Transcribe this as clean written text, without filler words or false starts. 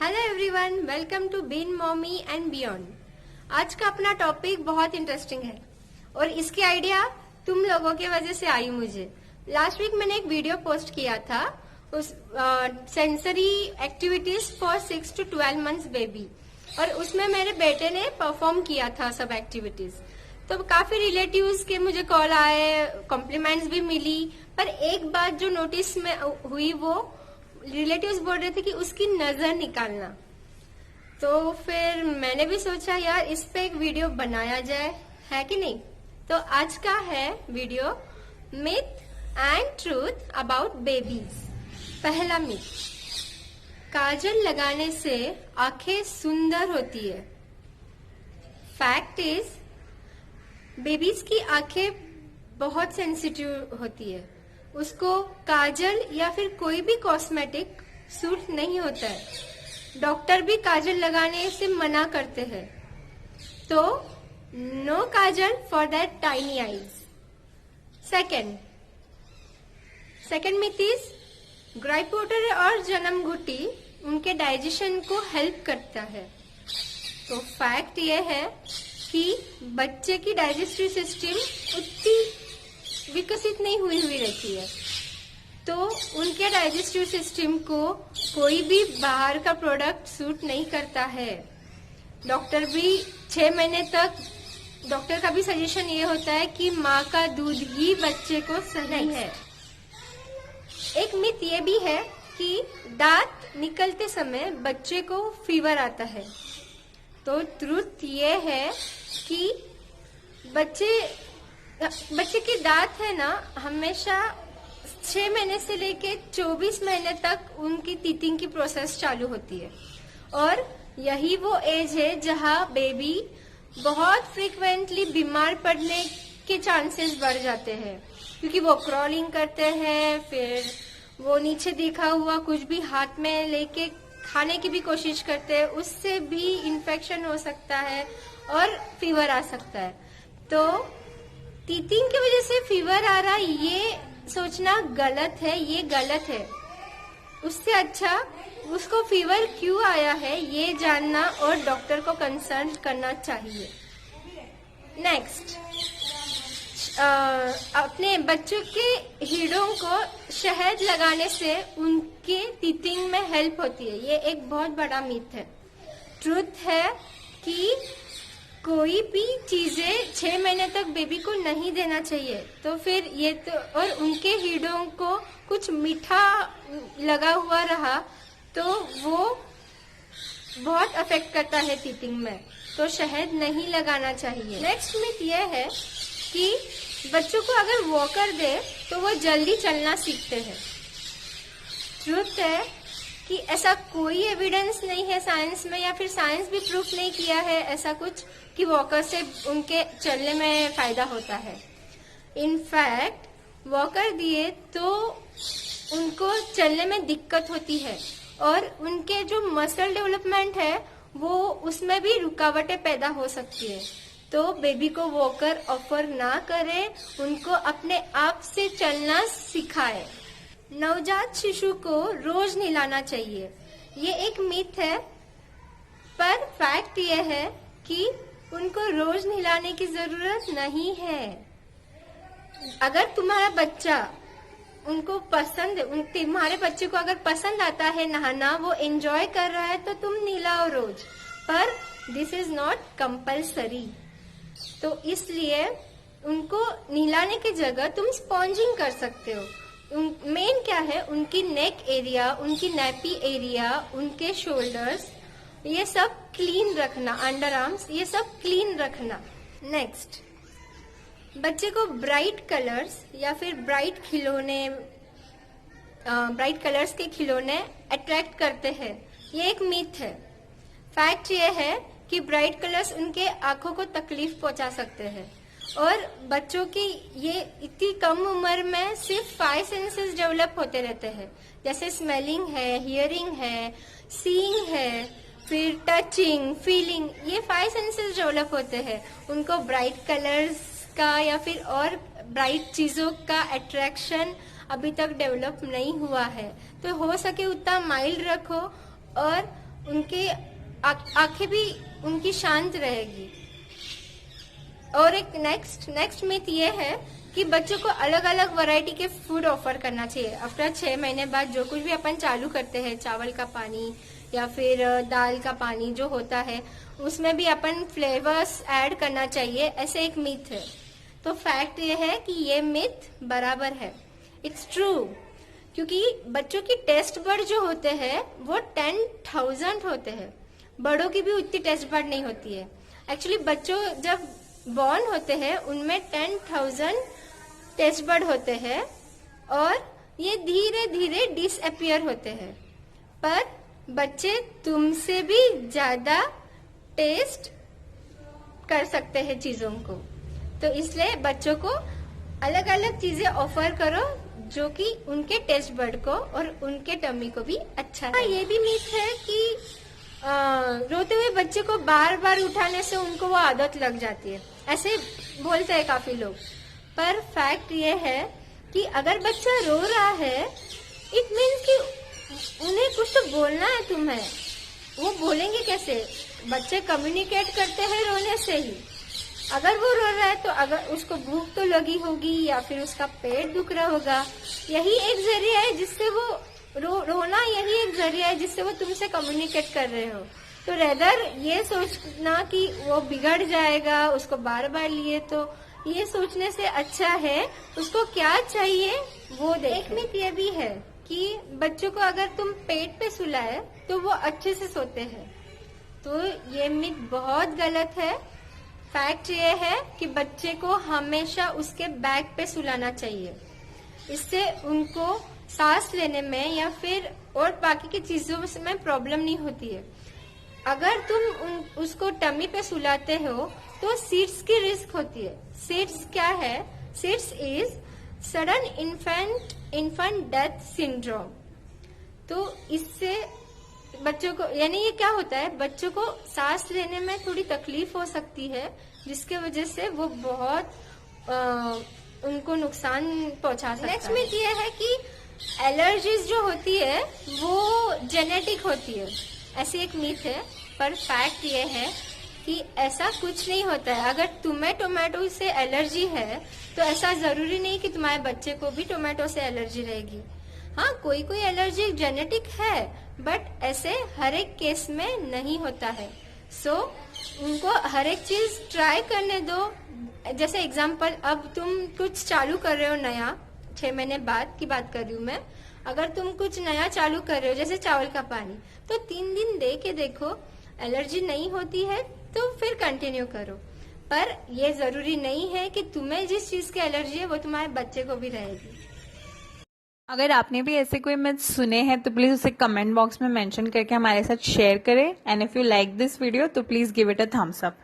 Hello everyone, welcome to bean mommy and beyond. आज का अपना टॉपिक बहुत इंटरेस्टिंग है और इसकी आइडिया तुम लोगों की वजह से आई मुझे। लास्ट वीक मैंने एक वीडियो पोस्ट किया था उस sensory activities for 6 to 12 months baby, और उसमें मेरे बेटे ने परफॉर्म किया था सब एक्टिविटीज। तो काफी रिलेटिव्स के मुझे कॉल आए, कॉम्प्लीमेंट्स भी मिली, पर एक बात जो नोटिस में हुई वो रिलेटिव्स बोल रहे थे कि उसकी नजर निकालना। तो फिर मैंने भी सोचा यार इस पे एक वीडियो बनाया जाए, है कि नहीं। तो आज का है video myth and truth about babies. पहला मिथ, काजल लगाने से आंखें सुंदर होती है। फैक्ट इज बेबीज की आंखें बहुत सेंसिटिव होती है, उसको काजल या फिर कोई भी कॉस्मेटिक सूट नहीं होता है। डॉक्टर भी काजल लगाने से मना करते हैं, तो no kajal for that tiny eyes. Second myth is gripe powder और जन्म घुटी उनके डाइजेशन को हेल्प करता है। तो फैक्ट ये है कि बच्चे की डाइजेस्टिव सिस्टम उतनी विकसित नहीं हुई रहती है, तो उनके डाइजेस्टिव सिस्टम को कोई भी बाहर का प्रोडक्ट सूट नहीं करता है। डॉक्टर भी 6 महीने तक, डॉक्टर का भी सजेशन ये होता है कि माँ का दूध ही बच्चे को सही है। एक मिथ ये भी है कि दांत निकलते समय बच्चे को फीवर आता है। तो ट्रुथ ये है कि बच्चे के दांत है ना, हमेशा 6 महीने से लेके 24 महीने तक उनकी टीथिंग की प्रोसेस चालू होती है, और यही वो एज है जहां बेबी बहुत फ्रीक्वेंटली बीमार पड़ने के चांसेस बढ़ जाते हैं, क्योंकि वो क्रॉलिंग करते हैं, फिर वो नीचे देखा हुआ कुछ भी हाथ में लेके खाने की भी कोशिश करते हैं, उससे भी इन्फेक्शन हो सकता है और फीवर आ सकता है। तो टीथिंग की वजह से फीवर आ रहा, ये सोचना गलत है, ये गलत है। उससे अच्छा उसको फीवर क्यों आया है ये जानना और डॉक्टर को कंसल्ट करना चाहिए। नेक्स्ट, अपने बच्चों के हीड़ों को शहद लगाने से उनके टीथिंग में हेल्प होती है। ये एक बहुत बड़ा मिथ है। ट्रुथ है कि कोई भी चीजें 6 महीने तक बेबी को नहीं देना चाहिए। तो फिर ये तो, और उनके हीड़ों को कुछ मीठा लगा हुआ रहा तो वो बहुत अफेक्ट करता है टीथिंग में, तो शहद नहीं लगाना चाहिए। नेक्स्ट मिथ ये है कि बच्चों को अगर वॉकर दे तो वो जल्दी चलना सीखते हैं। ट्रुथ है कि ऐसा कोई एविडेंस नहीं है साइंस में, या फिर साइंस भी प्रूफ नहीं किया है ऐसा कुछ कि वॉकर से उनके चलने में फायदा होता है। इनफैक्ट वॉकर दिए तो उनको चलने में दिक्कत होती है, और उनके जो मसल डेवलपमेंट है वो उसमें भी रुकावटें पैदा हो सकती है। तो बेबी को वॉकर ऑफर ना करें, उनको अपने आप से चलना सिखाए। नवजात शिशु को रोज नहलाना चाहिए, ये एक मिथ है, पर फैक्ट ये है कि उनको रोज नहलाने की जरूरत नहीं है। अगर तुम्हारा बच्चा उनको पसंद है, तुम्हारे बच्चे को अगर पसंद आता है नहाना, वो एंजॉय कर रहा है, तो तुम नहलाओ रोज, पर दिस इज नॉट कंपल्सरी। तो इसलिए उनको नहलाने की जगह तुम स्पॉन्जिंग कर सकते हो। मेन क्या है, उनकी नेक एरिया, उनकी नैपी एरिया, उनके शोल्डर्स, ये सब क्लीन रखना, अंडर आर्म्स, ये सब क्लीन रखना। नेक्स्ट, बच्चे को ब्राइट कलर्स या फिर ब्राइट कलर्स के खिलौने अट्रैक्ट करते हैं, ये एक मिथ है। फैक्ट ये है कि ब्राइट कलर्स उनके आंखों को तकलीफ पहुंचा सकते हैं, और बच्चों की ये इतनी कम उम्र में सिर्फ 5 सेंसेस डेवलप होते रहते हैं, जैसे स्मेलिंग है, हियरिंग है, सीइंग है, फिर टचिंग, फीलिंग, ये 5 सेंसेस डेवलप होते हैं। उनको ब्राइट कलर्स का या फिर और ब्राइट चीजों का अट्रैक्शन अभी तक डेवलप नहीं हुआ है। तो हो सके उतना माइल्ड रखो और उनके आंखें भी उनकी शांत रहेगी। और एक नेक्स्ट मिथ ये है कि बच्चों को अलग अलग वैरायटी के फूड ऑफर करना चाहिए। आफ्टर 6 महीने बाद जो कुछ भी अपन चालू करते हैं, चावल का पानी या फिर दाल का पानी जो होता है, उसमें भी अपन फ्लेवर्स ऐड करना चाहिए, ऐसे एक मिथ है। तो फैक्ट ये है कि ये मिथ बराबर है, इट्स ट्रू। क्योंकि बच्चों की टेस्ट बर्ड जो होते हैं वो 10,000 होते हैं, बड़ों की भी उतनी टेस्ट बर्ड नहीं होती है। एक्चुअली बच्चों जब बॉर्न होते हैं उनमें 10,000 टेस्ट बर्ड होते हैं और ये धीरे धीरे डिसअपियर होते हैं। पर बच्चे तुमसे भी ज्यादा टेस्ट कर सकते हैं चीजों को, तो इसलिए बच्चों को अलग अलग चीजें ऑफर करो जो कि उनके टेस्ट बर्ड को और उनके टमी को भी अच्छा है। ये भी मिथ है कि रोते हुए बच्चे को बार बार उठाने से उनको वो आदत लग जाती है, ऐसे बोलते हैं काफी लोग। पर फैक्ट ये है कि अगर बच्चा रो रहा है, इट मीन्स कि उन्हें कुछ तो बोलना है तुम्हें। वो बोलेंगे कैसे? बच्चे कम्युनिकेट करते हैं रोने से ही। अगर वो रो रहा है तो अगर उसको भूख तो लगी होगी या फिर उसका पेट दुख रहा होगा, यही एक जरिया है जिससे वो रोना यही एक जरिया है जिससे वो तुमसे कम्युनिकेट कर रहे हो। तो रेदर ये सोचना कि वो बिगड़ जाएगा उसको बार बार लिए, तो ये सोचने से अच्छा है उसको क्या चाहिए वो देखें। एक मिथ ये भी है कि बच्चों को अगर तुम पेट पे सुलाए तो वो अच्छे से सोते हैं, तो ये मिथ बहुत गलत है। फैक्ट ये है कि बच्चे को हमेशा उसके बैक पे सुलाना चाहिए, इससे उनको सांस लेने में या फिर और बाकी की चीजों में प्रॉब्लम नहीं होती है। अगर तुम उसको टमी पे सुलाते हो तो सीड्स की रिस्क होती है। सीड्स क्या है? Seeds is sudden infant death syndrome. तो इससे बच्चों को, यानी ये क्या होता है, बच्चों को सांस लेने में थोड़ी तकलीफ हो सकती है, जिसके वजह से वो बहुत उनको नुकसान पहुंचा सकता है। नेक्स्ट मिथ ये है कि एलर्जीज जो होती है वो जेनेटिक होती है, ऐसी एक मिथ है। पर फैक्ट ये है कि ऐसा कुछ नहीं होता है। अगर तुम्हें टोमेटो से एलर्जी है तो ऐसा जरूरी नहीं कि तुम्हारे बच्चे को भी टोमेटो से एलर्जी रहेगी। हाँ, कोई कोई एलर्जी जेनेटिक है, बट ऐसे हर एक केस में नहीं होता है। सो उनको हर एक चीज ट्राई करने दो। जैसे एग्जाम्पल, अब तुम कुछ चालू कर रहे हो नया, 6 महीने बाद की बात कर रही हूँ मैं। अगर तुम कुछ नया चालू कर रहे हो जैसे चावल का पानी, तो 3 दिन दे के देखो, एलर्जी नहीं होती है तो फिर कंटिन्यू करो। पर ये जरूरी नहीं है कि तुम्हें जिस चीज की एलर्जी है वो तुम्हारे बच्चे को भी रहेगी। अगर आपने भी ऐसे कोई मिथ सुने हैं तो प्लीज उसे कमेंट बॉक्स में मेंशन करके हमारे साथ शेयर करें। And if you like this video तो please give it a thumbs up.